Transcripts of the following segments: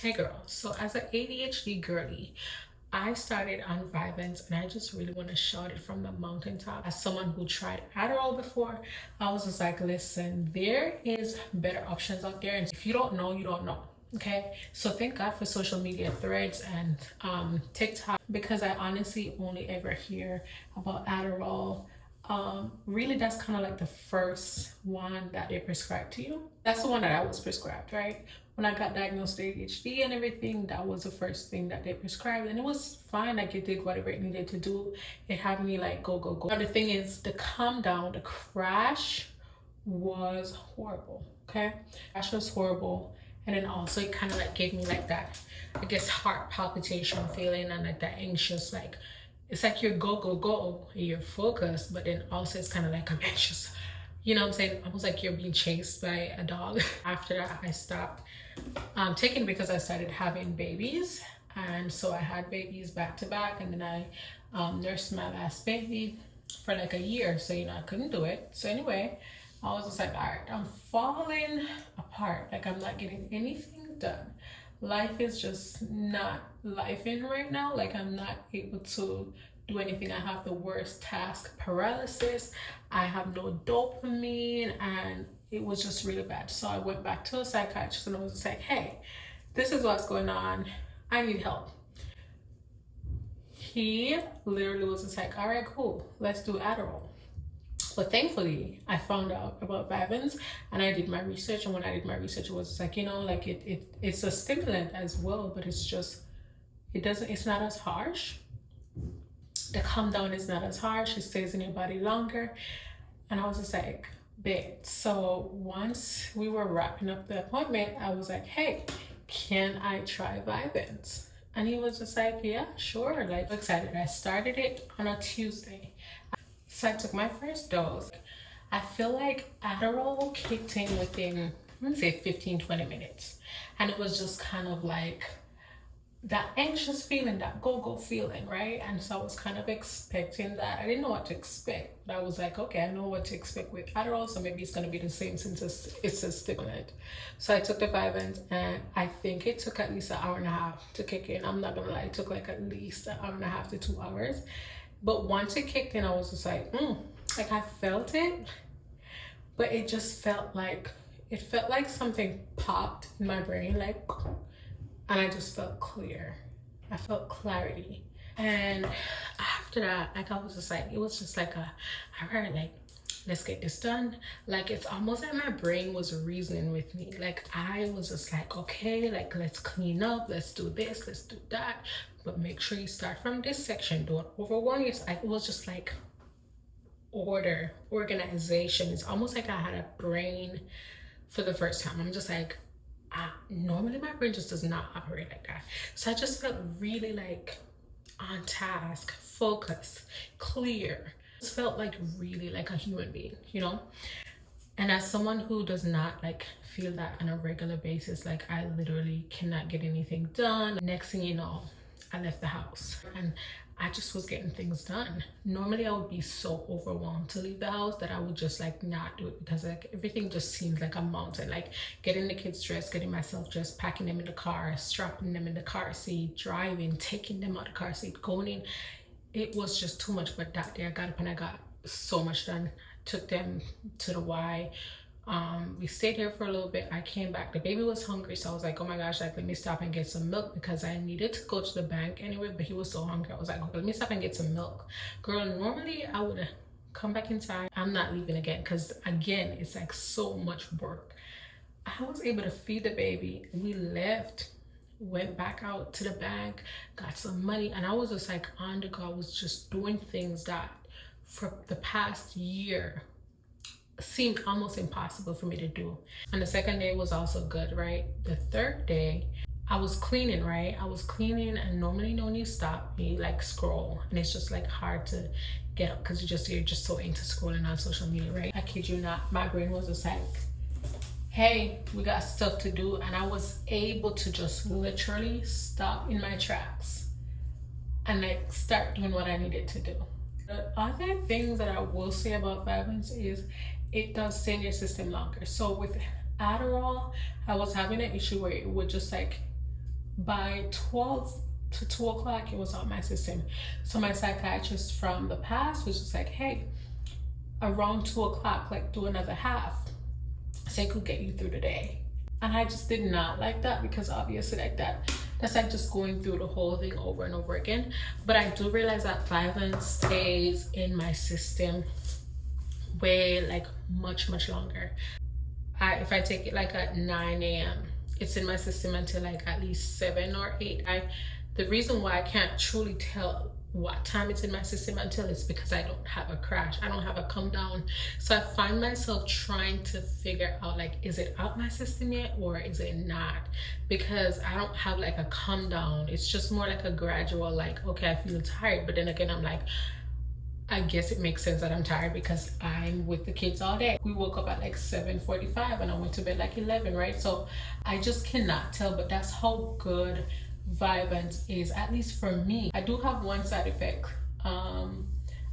Hey girl, so as an ADHD girly, I started on Vyvanse and I just really want to shout it from the mountaintop. As someone who tried Adderall before, I was just like, listen, there is better options out there. And if you don't know, you don't know. Okay, so thank God for social media threads and TikTok, because I honestly only ever hear about Adderall. Really, that's kind of like the first one that they prescribed to you. That's the one that I was prescribed, right? When I got diagnosed with ADHD and everything, that was the first thing that they prescribed, and it was fine. Like, it did whatever it needed to do. It had me like go go go. Now the thing is, the calm down, the crash was horrible. Okay, crash was horrible, and then also it kind of like gave me like that, I guess, heart palpitation feeling and like that anxious, like it's like you're go go go, you're focused, but then also it's kind of like I'm anxious. You know what I'm saying? Almost like you're being chased by a dog. After that, I stopped taking because I started having babies, and so I had babies back to back, and then I nursed my last baby for like a year, so I couldn't do it. So anyway, I was just like, all right, I'm falling apart. Like, I'm not getting anything done. Life is just not life in right now. Like, I'm not able to do anything. I have the worst task paralysis. I have no dopamine, and it was just really bad. So I went back to a psychiatrist and I was just like, hey, this is what's going on. I need help. He literally was just like, all right, cool, let's do Adderall. But thankfully, I found out about Vyvanse and I did my research. And when I did my research, it was just like, like it's a stimulant as well, but it's not as harsh. The calm down is not as harsh. It stays in your body longer. And I was just like, babe. So once we were wrapping up the appointment, I was like, hey, can I try Vyvanse? And he was just like, yeah, sure. Like, excited. I started it on a Tuesday. So I took my first dose. I feel like Adderall kicked in within, I'm gonna say 15-20 minutes. And it was just kind of like that anxious feeling, that go-go feeling, right? And so I was kind of expecting that. I didn't know what to expect, but I was like, okay, I know what to expect with Adderall, so maybe it's going to be the same since it's a stimulant. So I took the Vyvanse, and I think it took at least an hour and a half to kick in. I'm not gonna lie, it took like at least an hour and a half to 2 hours. But once it kicked in, I was just like, like I felt it, but it just felt like something popped in my brain, like, and I just felt clear. I felt clarity. And after that, like, I was just like, it was just like all right, like, let's get this done. Like, it's almost like my brain was reasoning with me. Like, I was just like, okay, like, let's clean up, let's do this, let's do that, but make sure you start from this section. Don't overwhelm yourself. Like, it was just like organization. It's almost like I had a brain for the first time. I'm just like, normally my brain just does not operate like that. So I just felt really like on task, focused, clear. It felt like really like a human being, And as someone who does not like feel that on a regular basis, like, I literally cannot get anything done. Next thing you know, I left the house and I just was getting things done. Normally I would be so overwhelmed to leave the house that I would just like not do it, because like everything just seems like a mountain. Like, getting the kids dressed, getting myself dressed, packing them in the car, strapping them in the car seat, driving, taking them out of the car seat, going in. It was just too much. But that day I got up and I got so much done. Took them to the Y. We stayed here for a little bit. I came back. The baby was hungry, so I was like, oh my gosh, like, let me stop and get some milk, because I needed to go to the bank anyway, but he was so hungry. I was like, okay, let me stop and get some milk. Girl, normally I would come back inside. I'm not leaving again, because again, it's like so much work. I was able to feed the baby. We left, went back out to the bank, got some money, and I was just like on the go. I was just doing things that for the past year seemed almost impossible for me to do. And the second day was also good, right? The third day, I was cleaning, right? I was cleaning, and normally when you stop, you like scroll, and it's just like hard to get up because you're just so into scrolling on social media, right? I kid you not, my brain was just like, hey, we got stuff to do. And I was able to just literally stop in my tracks and like start doing what I needed to do. The other things that I will say about Vyvanse is it does stay in your system longer. So with Adderall, I was having an issue where it would just like By 12 to 2 o'clock, it was out my system. So my psychiatrist from the past was just like, hey, around 2 o'clock, like do another half so it could get you through the day. And I just did not like that, because obviously like that's like just going through the whole thing over and over again. But I do realize that Vyvanse stays in my system way like much longer. If I take it like at 9 a.m., it's in my system until like at least 7 or 8. The reason why I can't truly tell what time it's in my system until is because I don't have a crash. I don't have a come down. So I find myself trying to figure out, like, is it out my system yet or is it not? Because I don't have like a come down. It's just more like a gradual, like, okay, I feel tired. But then again, I'm like, I guess it makes sense that I'm tired because I'm with the kids all day. We woke up at like 7:45 and I went to bed like 11, right? So I just cannot tell, but that's how good Vyvanse is, at least for me. I do have one side effect, and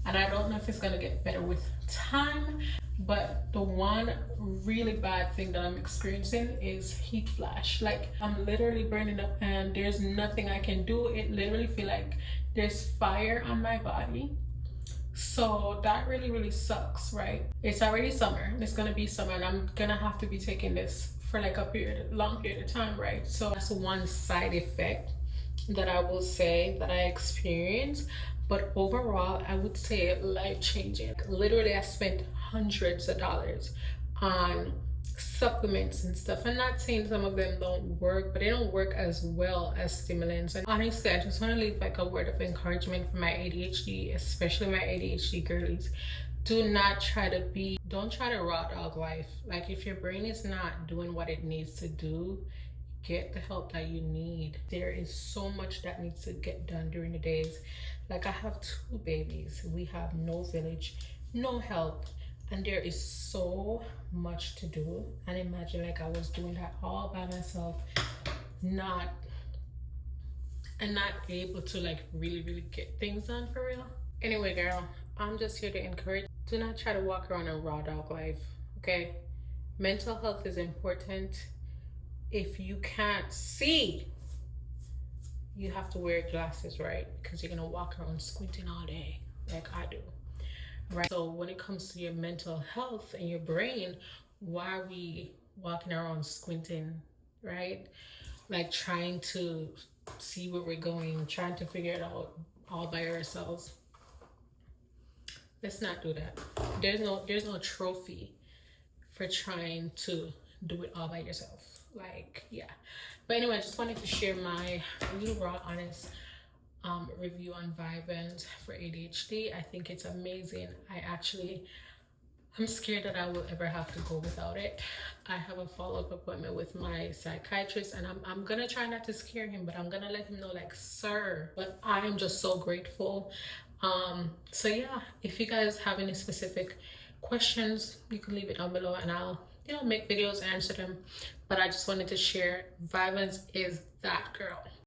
I don't know if it's gonna get better with time, but the one really bad thing that I'm experiencing is heat flash. Like, I'm literally burning up and there's nothing I can do. It literally feel like there's fire on my body. So that really sucks, right? It's already summer. It's gonna be summer and I'm gonna have to be taking this for like a long period of time, right? So that's one side effect that I will say that I experienced. But overall, I would say life-changing. Literally, I spent hundreds of dollars on supplements and stuff. I'm not saying some of them don't work, but they don't work as well as stimulants. And honestly, I just want to leave like a word of encouragement for my ADHD, especially my ADHD girlies. Don't try to raw dog life. Like, if your brain is not doing what it needs to do, get the help that you need. There is so much that needs to get done during the days. Like, I have 2 babies. We have no village, no help, and there is so much to do. And imagine like I was doing that all by myself, not able to like really get things done for real. Anyway, girl, I'm just here to encourage. Do not try to walk around a raw dog life, okay? Mental health is important. If you can't see, you have to wear glasses, right? Because you're gonna walk around squinting all day like I do, right? So when it comes to your mental health and your brain, why are we walking around squinting, right? Like, trying to see where we're going, trying to figure it out all by ourselves. Let's not do that. There's no trophy for trying to do it all by yourself. Like, yeah. But anyway, I just wanted to share my real raw, honest review on Vyvanse for ADHD. I think it's amazing. I'm scared that I will ever have to go without it. I have a follow-up appointment with my psychiatrist, and I'm gonna try not to scare him, but I'm gonna let him know, like, sir, but I am just so grateful. So yeah, if you guys have any specific questions, you can leave it down below and I'll make videos, answer them. But I just wanted to share, Vyvanse is that girl.